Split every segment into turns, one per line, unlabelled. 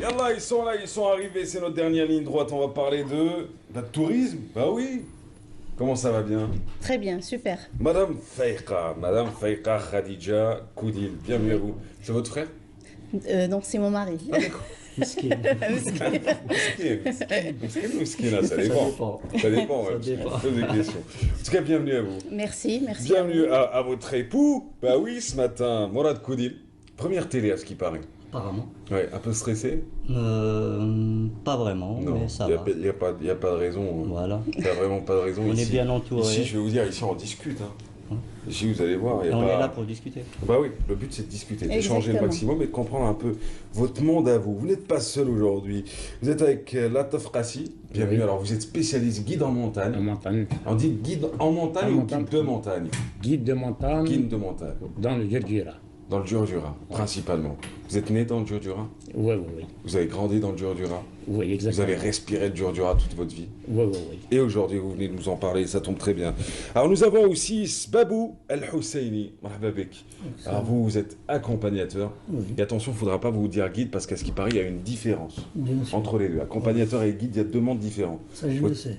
Yallah, ils sont là, ils sont arrivés, c'est notre dernière ligne droite. On va parler de tourisme. Bah oui. Comment ça va bien?
Très bien, super.
Madame Faïqa Khadija Koudil, bienvenue à vous. C'est votre frère?
Donc c'est mon mari.
Ah d'accord.
Miskin.
Miskina, ça dépend. Ça dépend, ouais.
Ça dépend.
Pose des questions. En tout cas, bienvenue à vous.
Merci, merci.
Bienvenue à votre époux. Bah oui, ce matin, Morad Koudil. Première télé à ce qui paraît.
Apparemment.
Ouais, un peu stressé?
Pas vraiment,
Non,
mais ça
il
va.
n'y a pas de raison.
Voilà.
Il n'y a vraiment pas de raison
On
ici.
est bien entouré.
Ici, je vais vous dire, ici on discute. Ici, vous allez voir.
Et
y a
on
pas...
est là pour discuter.
Bah oui, le but c'est de discuter, d'échanger le
Exactement.
maximum et de comprendre un peu votre monde à vous. Vous n'êtes pas seul aujourd'hui. Vous êtes avec Lataf Qassi. Bienvenue.
Oui.
Alors, vous êtes spécialiste guide en montagne.
En montagne.
On dit guide en montagne
En
ou
montagne.
guide de montagne?
Guide de montagne
Guide de montagne.
dans le Djurdjura.
Dans le Djurdjura, principalement. Vous êtes né dans le Djurdjura?
Oui, oui, oui.
Vous avez grandi dans le Djurdjura?
Oui,
Vous
exactement.
avez respiré le Djurdjura toute votre vie?
Oui, oui, oui.
Et aujourd'hui, vous venez de nous en parler, ça tombe très bien. Alors, nous avons aussi Sbabou El-Husseini. Marhaba bek. Alors, vous êtes accompagnateur. Et attention, il ne faudra pas vous dire guide parce qu'à ce qui paraît, il y a une différence
Bien sûr.
entre les deux. Accompagnateur et guide, il y a deux mondes différents.
Ça, je le sais.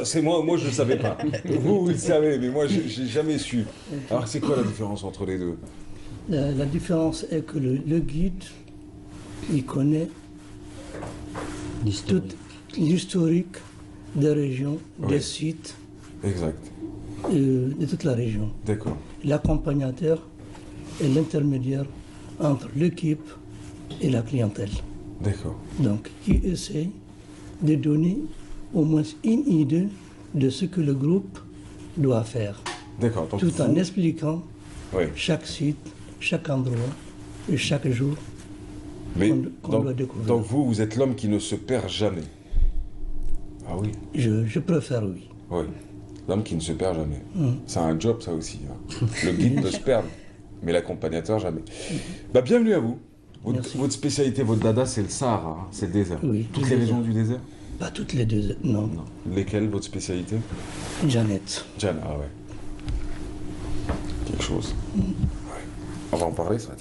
C'est moi, je ne le savais pas. Vous le savez, mais moi, je n'ai jamais su. Alors, c'est quoi la différence entre les deux?
La différence est que le guide, il connaît tout l'historique des régions,
Oui.
des sites,
Exact.
de toute la région.
D'accord.
L'accompagnateur est l'intermédiaire entre l'équipe et la clientèle.
D'accord.
Donc, qui essaie de donner au moins une idée de ce que le groupe doit faire,
D'accord. Donc,
tout en
vous-
expliquant
Oui.
chaque site, chaque endroit et chaque jour
Mais
qu'on
donc,
doit découvrir.
donc vous êtes l'homme qui ne se perd jamais. Ah oui.
Je préfère oui.
Oui, l'homme qui ne se perd jamais. C'est un job, ça aussi. Le guide peut se perdre, mais l'accompagnateur, jamais. Bah, bienvenue à vous.
Merci.
Votre spécialité, votre dada, c'est le Sahara, hein, c'est le désert.
Oui,
Toutes
le
les
désert.
régions du désert?
Pas toutes les deux, non.
Non. Lesquelles, votre spécialité?
Jeannette.
Jeanne, ah ouais. Quelque chose. Ouais. On va en parler, ça.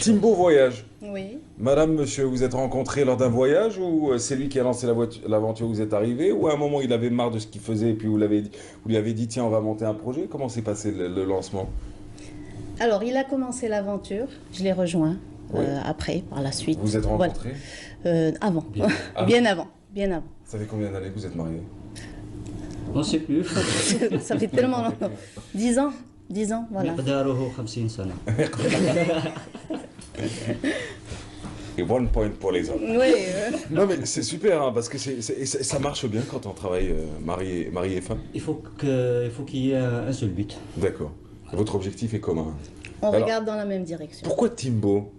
Timbo Voyage.
Oui.
Madame, monsieur, vous êtes rencontrés lors d'un voyage ou c'est lui qui a lancé l'aventure où vous êtes arrivé ou à un moment il avait marre de ce qu'il faisait et puis vous lui avez dit tiens on va monter un projet? Comment s'est passé le lancement?
Alors, il a commencé l'aventure. Je l'ai rejoint
Oui.
après, par la suite.
Vous êtes
Voilà.
rencontrés?
Avant.
Bien.
Bien avant. Bien avant.
Ça fait combien d'années que vous êtes mariés?
On ne sait plus.
Ça fait tellement longtemps. 10 ans. 10 ans, voilà.
مقداره 50 سنة.
Et one point pour les hommes.
Oui.
Non mais c'est super hein, parce que ça marche bien quand on travaille mari et femme.
Il faut qu'il y ait un seul but.
D'accord. Votre objectif est commun.
On
Alors-
regarde dans la même direction.
Pourquoi Timbo?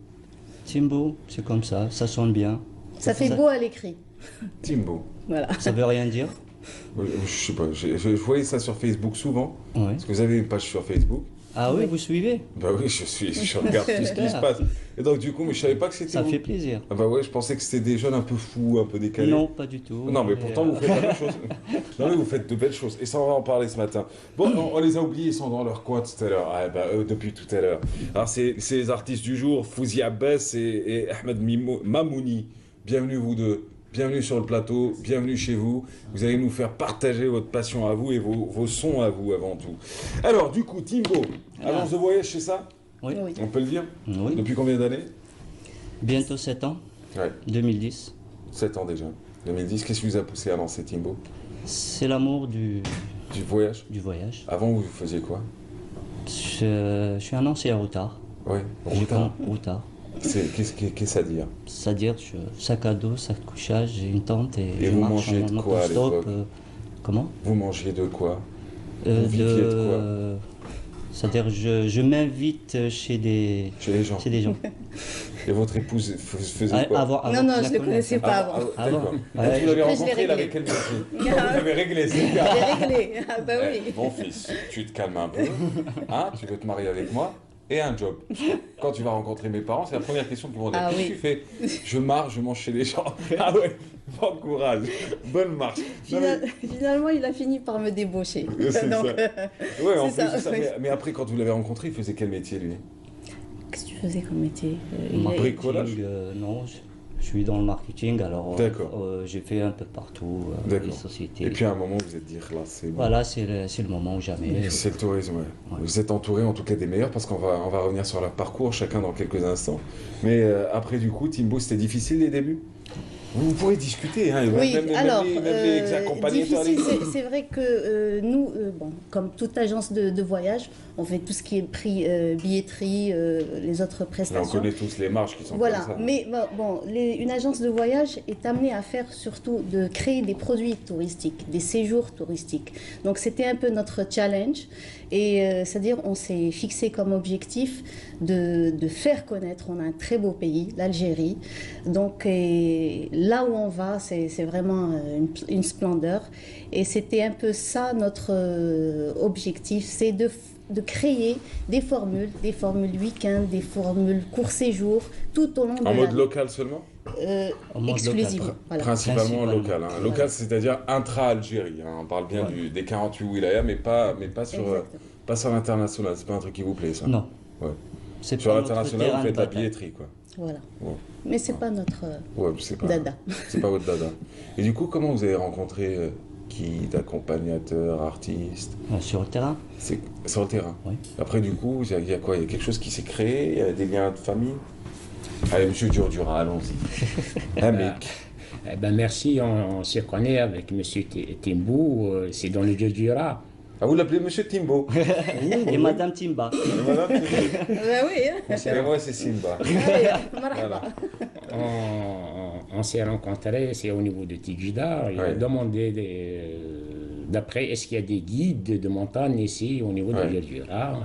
Timbo, c'est comme ça sonne bien.
Ça fait beau à l'écrit.
Timbo.
Voilà.
Ça veut rien dire.
Je sais pas, je voyais ça sur Facebook souvent.
Ouais.
Parce que vous avez une page sur Facebook.
Ah oui, vous suivez?
Bah oui, je regarde tout ce qui se passe. Et donc du coup, mais je savais pas que c'était
Ça
vous.
fait plaisir.
Ah bah ouais, je pensais que c'était des jeunes un peu fous, un peu décalés.
Non, pas du tout.
Non, mais pourtant, vous faites la même chose. Non, mais vous faites de belles choses. Et ça, on va en parler ce matin. Bon, on les a oubliés, ils sont dans leur coin tout à l'heure. Ah, bah, depuis tout à l'heure. Alors, c'est les artistes du jour, Fouzi Abbas et Ahmed Mamouni. Bienvenue, vous deux. Bienvenue sur le plateau. Bienvenue chez vous. Vous allez nous faire partager votre passion à vous et vos sons à vous avant tout. Alors, du coup, Timbo, agence de voyage, c'est ça?
Oui.
Oui.
On peut le dire?
Oui.
Depuis combien d'années?
Bientôt 7 ans,
Ouais,
2010.
7 ans déjà. 2010, qu'est-ce qui vous a poussé à lancer Timbo?
C'est l'amour
Du voyage?
du voyage.
Avant, vous faisiez quoi?
Je suis un ancien routard.
Ouais,
J'ai
routard.
routard.
Qu'est-ce à dire?
C'est-à-dire, sac à dos, sac de couchage, j'ai une tente et,
Et
je
vous
marche
mangez
en
de quoi à
autostop.
l'époque
Comment?
Vous mangiez de quoi? Vous viviez de quoi?
C'est-à-dire, je m'invite chez des
Chez les gens. Et votre épouse faisait quoi?
Avant
Non, non,
que
je ne
la
connaissais pas avant.
D'accord.
Avant.
Quand vous l'avez
Après, je l'ai
rencontré, il avait
réglé.
quel métier? Vous l'avez réglé, c'est bien.
J'ai réglé. Ah bah oui.
Mon fils, tu te calmes un peu. Hein, tu veux te marier avec moi et un job. Quand tu vas rencontrer mes parents, c'est la première question qu'ils vont dire.
Ah
Qu'est-ce que
oui.
tu fais? Je marche, je mange chez les gens. Ah ouais, bon courage, bonne marche. Non, mais-
Finalement, il a fini par me débaucher.
C'est
Donc,
ça. Ouais, en
c'est
plus,
ça,
ça,
oui.
mais après, quand vous l'avez rencontré, il faisait quel métier, lui?
Qu'est-ce que tu faisais comme métier? Il a-
Bricolage?
Non,
Je suis dans le marketing, alors
D'accord.
j'ai fait un peu partout les
D'accord.
sociétés.
Et puis à un moment, vous êtes dit, là, c'est bon.
Voilà, c'est le moment ou jamais.
C'est le tourisme, ouais.
Ouais.
Vous êtes entouré en tout cas des meilleurs parce on va revenir sur leur parcours chacun dans quelques instants. Mais après, du coup, Timbo, c'était difficile les débuts? Vous pouvez discuter, hein.
Oui, alors,
même les accompagnateurs.
difficile, c'est vrai que nous, bon, comme toute agence de voyage, on fait tout ce qui est prix, billetterie, les autres
Là, on
prestations.
connaît tous les marges qui sont
Voilà,
comme ça.
mais bon, une agence de voyage est amenée à faire surtout de créer des produits touristiques, des séjours touristiques. Donc c'était un peu notre challenge, et c'est-à-dire on s'est fixé comme objectif de faire connaître. On a un très beau pays, l'Algérie. Donc et là où on va, c'est vraiment une splendeur. Et c'était un peu ça notre objectif, c'est de créer des formules week-end, des formules court séjour, tout au long de
En mode
l'année.
local seulement?
En mode
Exclusivement.
local.
Voilà.
Principalement
Principalement.
local. Hein. Local, c'est-à-dire intra-Algérie. Hein. On parle bien des 48 wilayas, mais pas sur,
Exactement.
pas sur l'international. C'est pas un truc qui vous plaît, ça?
Non.
Ouais.
C'est
Sur
pas notre
l'international,
terrain
vous
de
faites la
bataille.
billetterie, quoi.
Voilà.
Ouais.
Mais c'est pas notre
Ouais, c'est pas,
dada.
c'est pas votre dada. Et du coup, comment vous avez rencontré qui d'accompagnateurs, artistes?
Sur le terrain.
C'est sur le terrain.
Oui.
Après, du coup, il y a quoi? Il y a quelque chose qui s'est créé? Il y a des liens de famille? Allez, monsieur Durdura, allons-y. Un mec.
Eh ben merci, on se connaît avec M. Timbou, c'est dans le Djurdjura.
Ah, vous l'appelez monsieur Timbo?
Et Madame Timba.
Et voilà,
Ben oui, hein.
et moi, c'est Simba.
Allez, marhaba.
On s'est rencontrés, c'est au niveau de Tigida. Il a
Ouais.
demandé d'après, est-ce qu'il y a des guides de montagne ici au niveau
Ouais.
de Djurdjura.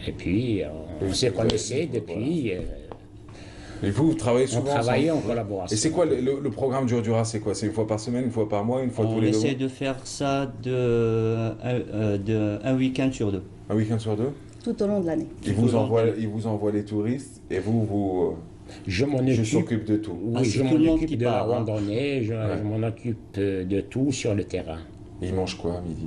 Et puis, on se connaissait depuis.
Et vous travaillez
On
souvent
travaillait en
ensemble?
collaboration.
Et c'est quoi le programme Durdura? C'est quoi? C'est une fois par semaine, une fois par mois, une fois tous
On
les 2 mois?
essaie de faire ça un week-end sur deux.
Un week-end sur 2?
Tout au long de l'année.
Ils vous envoient les touristes et vous
Je m'en
je
occupe.
s'occupe de tout.
Ah,
Oui,
c'est
je
tout le
m'en
monde qui
occupe de la
part, hein.
randonnée, je m'en occupe de tout sur le terrain.
Et ils mangent quoi à midi?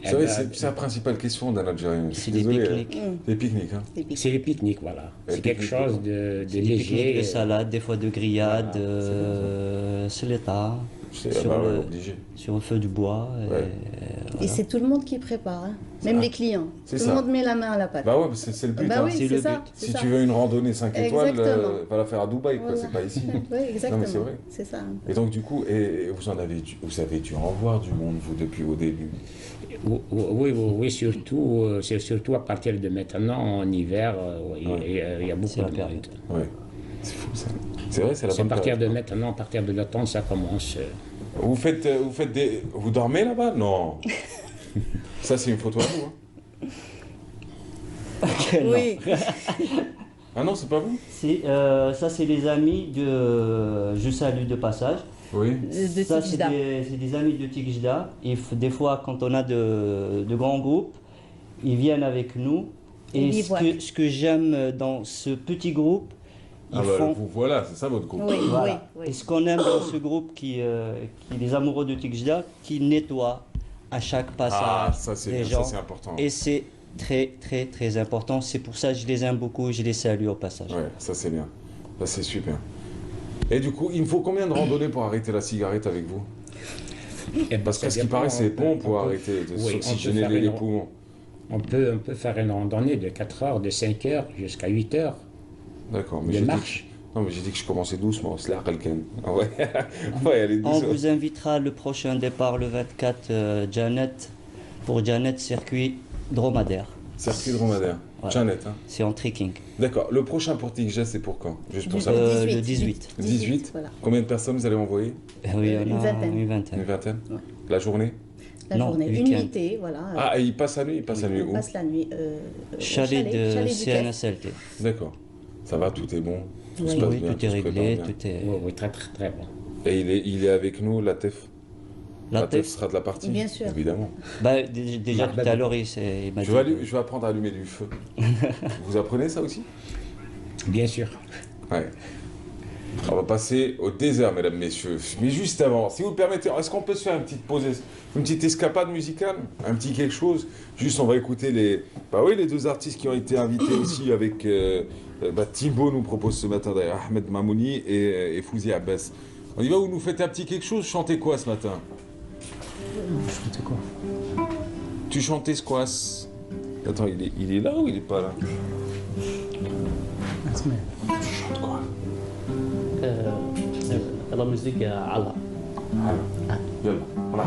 Eh
Vous savez,
ben,
c'est la principale question d'un Algérien. Je suis
C'est des
désolé,
pique-niques.
Des pique-niques, hein.
Des piques.
C'est les pique-niques, voilà.
Les
C'est quelque
pique-niques,
chose de
Des pique-niques,
léger.
de salade, des fois de grillade,
Voilà,
c'est l'état,
C'est
sur,
bah ouais,
le,
obligé.
sur le feu du bois.
Ouais.
Et c'est tout le monde qui prépare, hein. Même
Ah.
les clients.
C'est
Tout
ça.
le monde met la main à la pâte.
Bah ouais, c'est le but.
Bah
hein.
oui,
c'est
c'est
le
ça.
but.
c'est
Si
ça.
tu veux une randonnée 5 étoiles,
Exactement.
va la faire à Dubaï, quoi.
Voilà.
C'est pas ici.
Oui, exactement.
c'est vrai.
C'est ça.
Et donc, du coup, vous avez dû en voir du monde, vous, depuis au début.
Oui, c'est surtout à partir de maintenant, en hiver, il y a beaucoup
C'est la
de
période.
monde.
Ouais. C'est fou, ça. C'est vrai, c'est la
C'est à
bonne
partir
période.
de maintenant, à partir de l'automne, ça commence.
Vous dormez là-bas? Non. Ça, c'est une photo à vous, hein.
Oui.
Ah non, c'est pas vous?
Ça, c'est les amis de. Je salue de passage.
Oui.
De
Ça, c'est
Tigida.
des amis de Tigida. Et des fois, quand on a de grands groupes, ils viennent avec nous.
Ils
Et
bivouaquent.
ce que j'aime dans ce petit groupe, ils
Ah bah,
font.
vous voilà, c'est ça votre groupe.
Oui,
Voilà.
oui,
Et
oui.
ce qu'on aime dans ce groupe, qui les amoureux de Tigida, qui nettoient à chaque passage
Ah, ça c'est
les
bien,
gens.
ça c'est important.
Et c'est très, très, très important. C'est pour ça que je les aime beaucoup. Je les salue au passage.
Ouais, ça c'est bien. Ça c'est super. Et du coup, il me faut combien de randonnées pour arrêter la cigarette avec vous?
Eh ben,
Parce que
ça
ce qui
dépend,
paraît, c'est
on peut-
bon
on
pour
peut-
arrêter de
oui, on peut
s'oxygéner
faire
les
une-
poumons.
On peut faire une randonnée de 4 heures, de 5 heures jusqu'à 8 heures.
D'accord, mais
De
j'ai dit
marche.
non, mais j'ai dit que je commençais doucement. C'est là, quelqu'un. Ah ouais, on va y aller
On
doucement.
vous invitera le prochain départ le 24 Janet pour Janet circuit dromadaire.
Circuit dromadaire.
Voilà.
Janet, hein.
C'est en trekking.
D'accord. Le prochain pour Tigja, c'est pour quand? Juste pour
Du-
ça.
Le 18.
18.
Voilà.
Combien de personnes vous allez envoyer?
Oui, on
Une
a
vingtaine.
une vingtaine.
Une vingtaine?
Ouais.
La journée?
La
Non,
journée.
week-end.
Une nuitée, voilà.
Ah, et il passe la nuit? Il passe la nuit
On
où?
passe la nuit au
Chalet de
chalet du Caire.
CNSLT.
D'accord. Ça va, tout est bon. Tout se
Oui.
passe
Oui,
bien.
tout est
se prépare
réglé,
bien.
tout est.
Oui, oui, très, très, très bon.
Et il est avec nous, Latef.
La
Latef
tête.
sera de la partie.
Bien sûr.
Évidemment.
Bah, déjà tout à l'heure, il m'a dit.
Je vais apprendre à allumer du feu. Vous apprenez ça aussi?
Bien sûr.
Ouais. On va passer au désert, mesdames, messieurs. Mais juste avant, si vous le permettez, est-ce qu'on peut se faire une petite pause, une petite escapade musicale? Un petit quelque chose? Juste, on va écouter les deux artistes qui ont été invités aussi avec... Thibaut nous propose ce matin d'ailleurs, Ahmed Mamouni et Fouzi Abbas. On y va, vous nous faites un petit quelque chose? Chantez quoi ce matin?
Chantez quoi?
Tu chantais Squash. Attends, il est là ou il est pas là?
اسمع
Tu chantes quoi?
يلا موسيقى على
Yalla, voilà.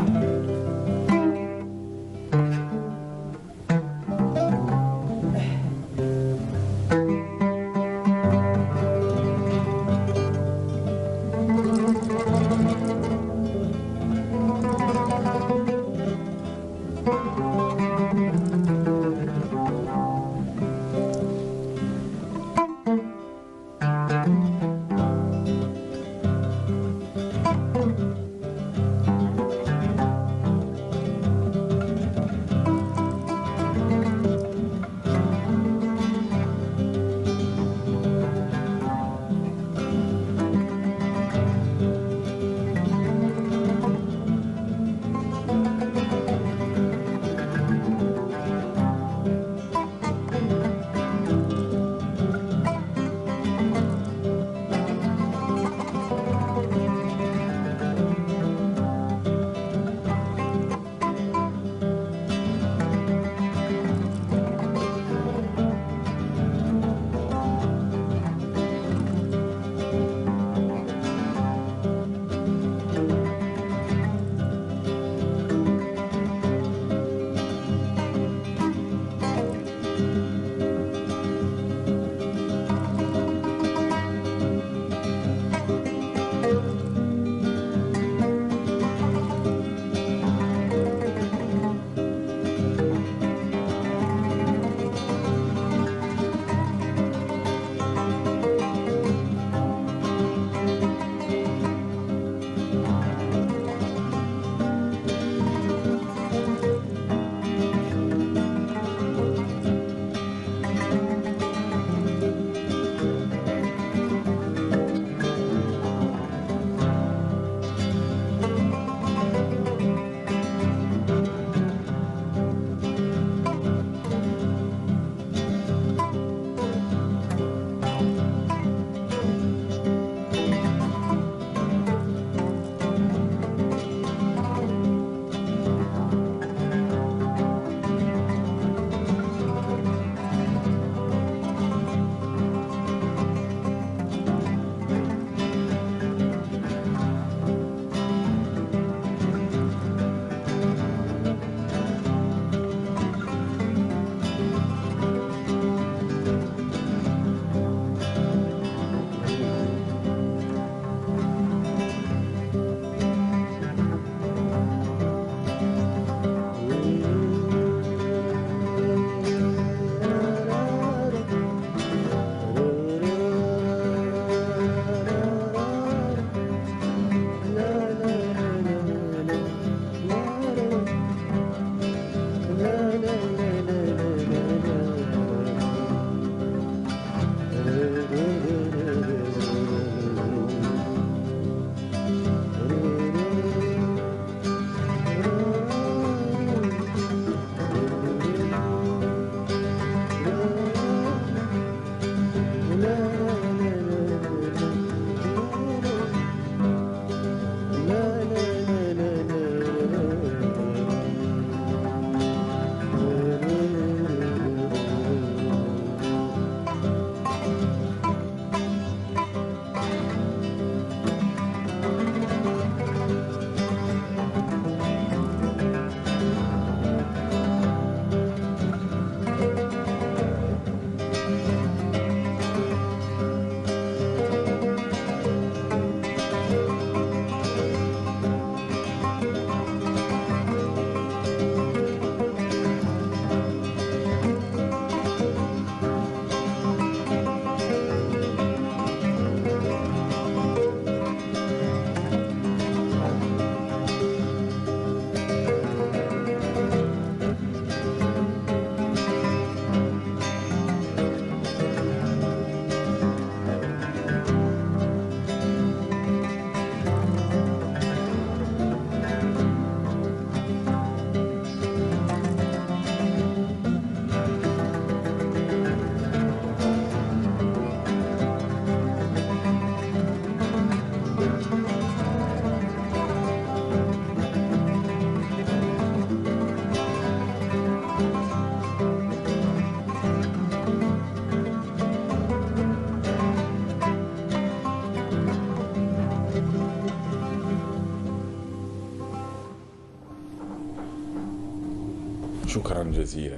Shukran Jazil.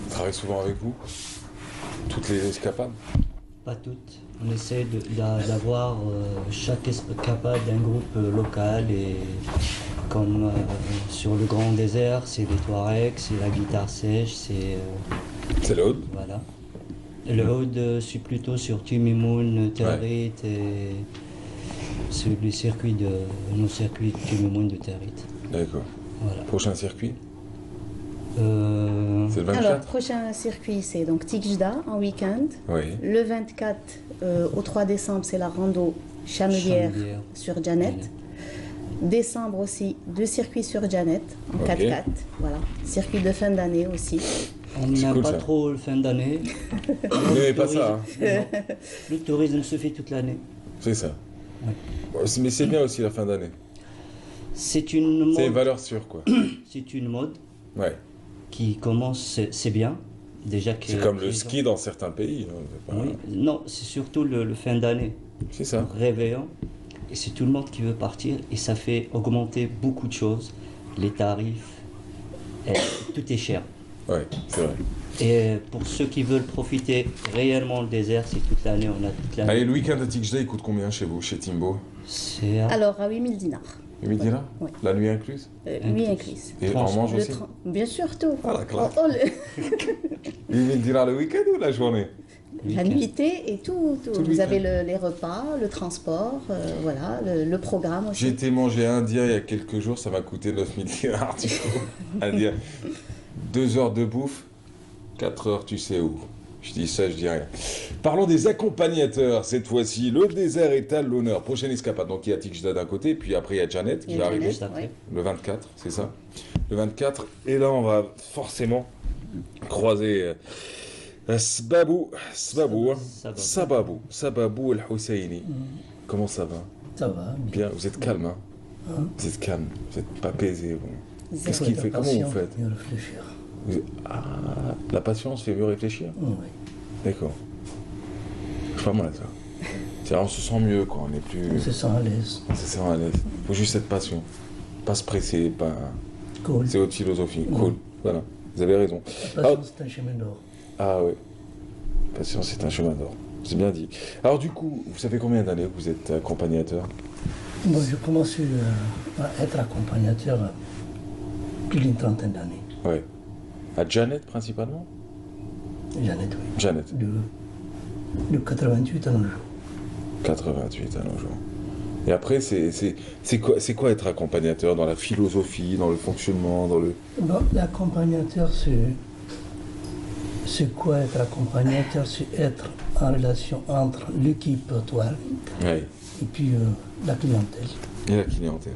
Travaille souvent avec vous? Toutes les escapades?
Pas toutes. On essaie d'avoir chaque escapade d'un groupe local et comme sur le Grand Désert, c'est les Touaregs, c'est la guitare sèche,
c'est le Oud.
Voilà. Le Oud, c'est plutôt sur Timimoun, Territ et sur les circuits nos circuits Timimoun de Territ.
D'accord.
Voilà.
Prochain circuit? C'est le 24?
Alors, prochain circuit, c'est donc Tijdda en week-end.
Oui.
Le 24 au 3 décembre, c'est la rando Chamelière sur Janet. Décembre aussi, 2 circuits sur Janet en 4x4. Voilà. Circuit de fin d'année aussi.
On n'aime pas trop le fin d'année.
Vous n'aimez pas ça, hein?
Le tourisme se fait toute l'année.
C'est ça.
Ouais.
Bon, mais c'est bien aussi la fin d'année.
C'est une mode.
C'est une valeur sûre, quoi.
C'est une mode
Ouais.
qui commence, c'est bien. Déjà que
C'est comme le ski dans certains pays. Hein, c'est pas...
Oui. Non, c'est surtout le fin d'année.
C'est ça.
Réveillant. Et c'est tout le monde qui veut partir. Et ça fait augmenter beaucoup de choses. Les tarifs. Et tout est cher.
Ouais, c'est vrai.
Et pour ceux qui veulent profiter réellement le désert, c'est toute l'année. On a toute l'année.
Allez, le week-end de Tijdda, il coûte combien chez vous, chez Timbo?
C'est
Alors, à 8000 dinars.
8 000 dinars?
Ouais.
La nuit incluse?
Oui, incluse.
Et on mange aussi?
Bien sûr, tout.
Ah, la classe.
Oh,
8 000 dinars le week-end ou la journée?
la nuitée et tout.
Tout le
Vous
week-end.
avez les repas, le transport, voilà, le programme aussi.
J'ai été manger indien il y a quelques jours, ça m'a coûté 9 000 dinars, tu vois. Indien. 2 heures de bouffe, 4 heures, tu sais où. Je dis ça, je dis rien. Parlons des accompagnateurs cette fois-ci. Le désert est à l'honneur. Prochaine escapade. Donc il y a Tijdda d'un côté, puis après il y a Janet qui
Il y
va
a
arriver.
Janet, ouais.
Le 24, c'est ça? Le 24. Et là, on va forcément croiser Sababou El Husseini. Comment ça va?
Ça va, bien.
Bien, vous êtes calme, hein? Vous êtes calme, vous n'êtes pas pesé. Bon. Qu'est-ce qu'il fait? Comment vous faites?
Mieux réfléchir.
Ah, la patience fait mieux réfléchir?
Oui.
D'accord. C'est pas mal ça. C'est-à-dire, on se sent mieux quand on est plus.
On se sent à l'aise.
On se sent à l'aise. Faut juste être patient. Pas se presser, pas.
Cool.
C'est votre philosophie. Cool. Voilà. Vous avez raison.
La patience, c'est un chemin d'or.
Ah oui. Patience, c'est un chemin d'or. C'est bien dit. Alors du coup, vous savez combien d'années que vous êtes accompagnateur?
Moi, je commence à être accompagnateur plus d'une trentaine d'années.
Oui. À Janet principalement?
Janet, oui.
Janet.
De 88 à nos jours.
88 à nos jours. Et après, c'est quoi être accompagnateur dans la philosophie, dans le fonctionnement, dans le...
Bon, l'accompagnateur, c'est quoi être accompagnateur? C'est être en relation entre l'équipe touareg
Oui.
et puis la clientèle.
Et la clientèle.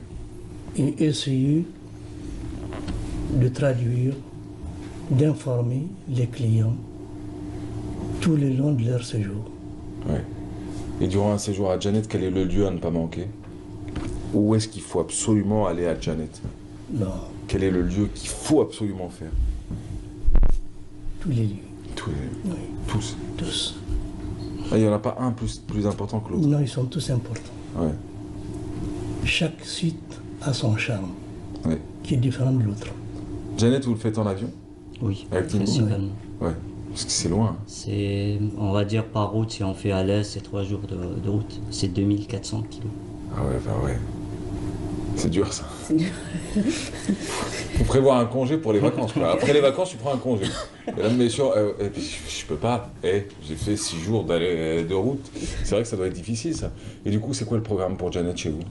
Et essayer de traduire, d'informer les clients tout le long de leur séjour.
Oui. Et durant un séjour à Janet, quel est le lieu à ne pas manquer? Où est-ce qu'il faut absolument aller à Janet?
Non,
Quel est le lieu qu'il faut absolument faire?
tous les lieux.
Tous les lieux.
Oui,
Tous.
tous.
Ah, il n'y en a pas un plus important que l'autre.
Non, ils sont tous importants.
Ouais.
Chaque site a son charme,
Ouais.
qui est différent de l'autre.
Janet, vous le faites en avion?
Oui,
Avec Timbo?
principalement.
Ouais. Parce que c'est loin. Hein.
C'est, on va dire par route, si on fait à l'aise, c'est 3 jours de route. C'est 2400 kilos.
Ah ouais, bah ouais. C'est dur ça.
C'est dur.
Faut prévoir un congé pour les vacances. Quoi. Après les vacances, tu prends un congé. Mesdames, messieurs, et puis, je peux pas. J'ai fait 6 jours de route. C'est vrai que ça doit être difficile ça. Et du coup, c'est quoi le programme pour Janet chez vous?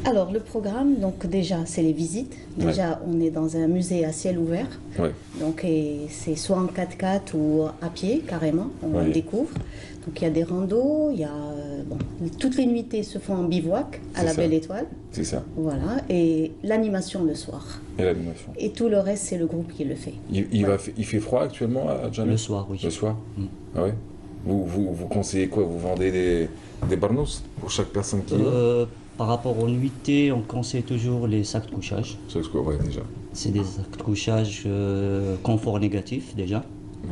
Alors, le programme, donc déjà, c'est les visites. Déjà, on est dans un musée à ciel ouvert.
Ouais.
Donc, et c'est soit en 4x4 ou à pied, carrément, on
Oui.
découvre. Donc, il y a des randos, il y a... bon, toutes les nuitées se font en bivouac, à
C'est
la
ça.
Belle Étoile.
C'est ça.
Voilà, et l'animation le soir.
Et l'animation.
Et tout le reste, c'est le groupe qui le fait.
Il fait froid actuellement à Janet?
Le soir, oui.
Le soir?
Mm.
Ah ouais. Vous conseillez quoi? Vous vendez des barnos pour chaque personne qui vient?
Par rapport aux nuitées, on conseille toujours les sacs de couchage.
C'est ce que ouais, déjà.
C'est des sacs de couchage confort négatif déjà.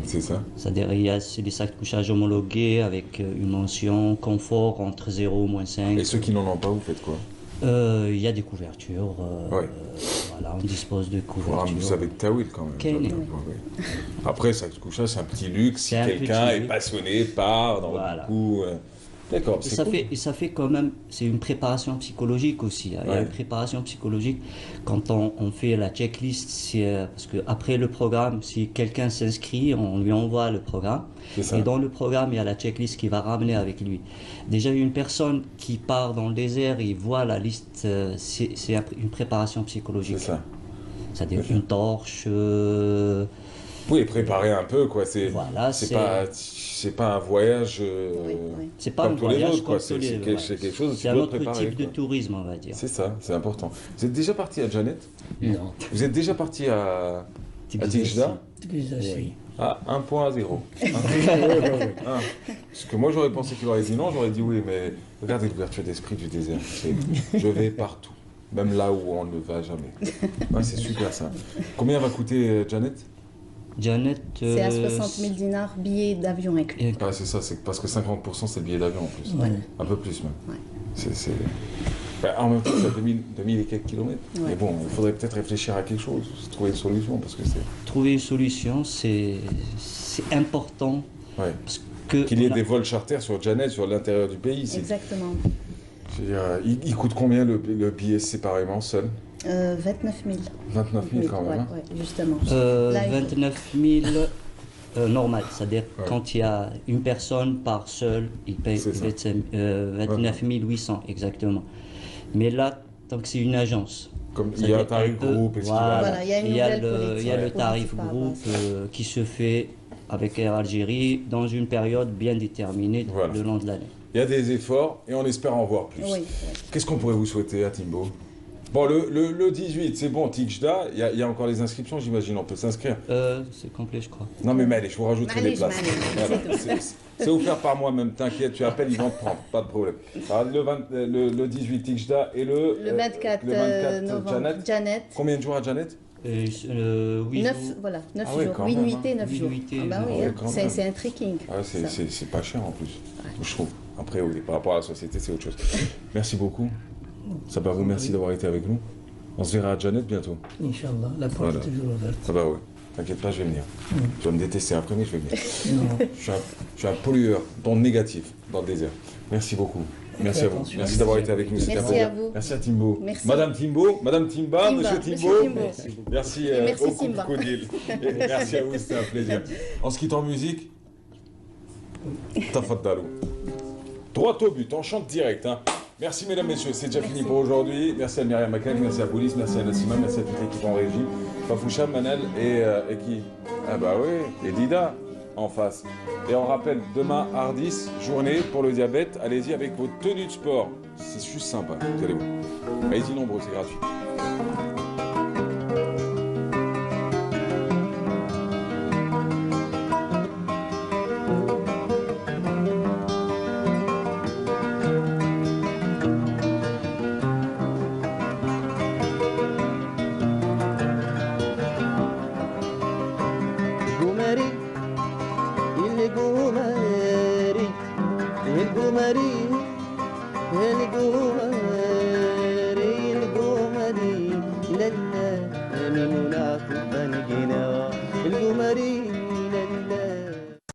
C'est ça.
C'est-à-dire c'est des sacs de couchage homologués avec une mention confort entre 0 et -5.
Et ceux qui n'en ont pas, vous faites quoi?
Il y a des couvertures.
Ouais.
Voilà, on dispose de
Vous
couvertures.
avez Tawil quand même.
Quel-
Ouais, ouais. Après, ça se couche, c'est un petit luxe. Si
C'est un
quelqu'un
petit
est
luxe.
passionné, part dans
Voilà.
le coup. D'accord,
Et
c'est
ça,
cool.
fait, et ça fait quand même, c'est une préparation psychologique aussi. Hein. Il y a
Ouais.
une préparation psychologique quand on fait la checklist. Parce qu'après le programme, si quelqu'un s'inscrit, on lui envoie le programme.
C'est ça.
Et dans le programme, il y a la checklist qu'il va ramener avec lui. Déjà, une personne qui part dans le désert, il voit la liste, c'est une préparation psychologique.
C'est ça.
C'est-à-dire une torche.
Oui, préparer un peu, quoi.
Voilà,
c'est pas un voyage
Oui, oui.
c'est pas
comme
un
tous les
voyage
autres, quoi.
comme tous les-
C'est quelque chose que
C'est
tu
un
dois
autre
préparer.
type de
Quoi.
tourisme, on va dire.
C'est ça, c'est important. Vous êtes déjà parti à Janet?
Non.
Vous êtes déjà parti à Tigda?
Utilisation.
À 1.0. Parce que moi j'aurais pensé qu'il aurait dit non, j'aurais dit oui, mais regardez l'ouverture d'esprit du désert. Je vais partout, même là où on ne va jamais. Ouais, c'est super ça. Combien va coûter Janet?
Janet.
C'est à 60 000 dinars, billets d'avion inclus.
et-
Ah, c'est ça, c'est parce que 50% c'est le billet d'avion en plus.
Ouais.
Un peu plus même.
Ouais.
C'est... Ben, en même temps, c'est à 2000 et quelques kilomètres.
Ouais.
Mais bon, il faudrait peut-être réfléchir à quelque chose, trouver une solution parce que c'est.
Trouver une solution, c'est important
Ouais.
parce que
Qu'il y ait
on a-
des vols charters sur Janet, sur l'intérieur du pays.
Exactement.
Je veux dire, il coûte combien le billet séparément, seul?
29 000.
29 000 quand même.
Ouais,
Hein.
ouais, justement. Là, il faut-
29 000 normal, c'est-à-dire
Ouais.
quand il y a une personne par seul, il paye
C'est ça.
29 800 exactement. Mais là, tant que c'est une agence,
Comme il y a un
c'est-à-dire
tarif
peu-
groupe, est-ce qu'il
voilà.
va-
Voilà, il y a une
Il y a
nouvelle
le,
politique.
il y a le
Ouais.
tarif
Politique par
groupe
rapport
qui se fait avec Air Algérie dans une période bien déterminée
Voilà.
le long de l'année.
Il y a des efforts et on espère en voir plus.
Oui, oui.
Qu'est-ce qu'on pourrait vous souhaiter à Timbo? Bon, le 18, c'est bon, Tigda, il y a encore les inscriptions, j'imagine, on peut s'inscrire.
C'est complet, je crois.
Non mais allez, je vous rajouterai les
Allez,
places. Voilà, c'est offert par moi-même, t'inquiète, tu appelles, ils vont te prendre, pas de problème. Alors, le 18 Tigda et le
24 novembre,
Janet.
Janet.
Combien de jours à Janet?
8
9,
jours.
voilà, 9
Ah ouais,
jours.
quand
8
même,
nuitées,
hein.
9
Huit
jours.
nuitées,
Ah bah
neuf
oui,
jours.
hein.
Ouais, quand même.
C'est un trekking.
Ah,
ça.
c'est pas cher en plus, je trouve. Après, oui, par rapport à la société, c'est autre chose. Merci beaucoup. Sabarou, merci d'avoir été avec nous. On se verra à Janet bientôt.
Inch'Allah, la porte
Voilà.
est toujours ouverte.
Ça va, ouais. T'inquiète pas, je vais venir. Tu vas me détester après, mais je vais venir.
Non.
Je suis un pollueur, dans le négatif, dans le désert. Merci beaucoup. Merci à vous.
attention.
Merci d'avoir été avec nous. C'était
Merci
un
à
plaisir.
vous.
Merci à Timbo.
Merci.
Madame Timbo, Madame Timba,
Timba,
Monsieur
Monsieur
Timbo.
Timbo.
Merci,
Et merci
au couple
Timba.
Koudil. Et merci à vous, c'était un plaisir. On se quitte en musique. Tafaddalou. Droit au but, on chante direct. Hein. Merci mesdames, messieurs, c'est déjà fini pour aujourd'hui. Merci à Myriam Makak, merci à Police, merci à Nassima, merci à toute l'équipe en régie. Fafoucha, Manel et qui? Ah bah oui, et Dida en face. Et on rappelle, demain, Hardis, journée pour le diabète. Allez-y avec vos tenues de sport. C'est juste sympa, vous allez voir. Allez-y nombreux, c'est gratuit.
القمري القمري القمري القمري القمري لنا من منافق جنا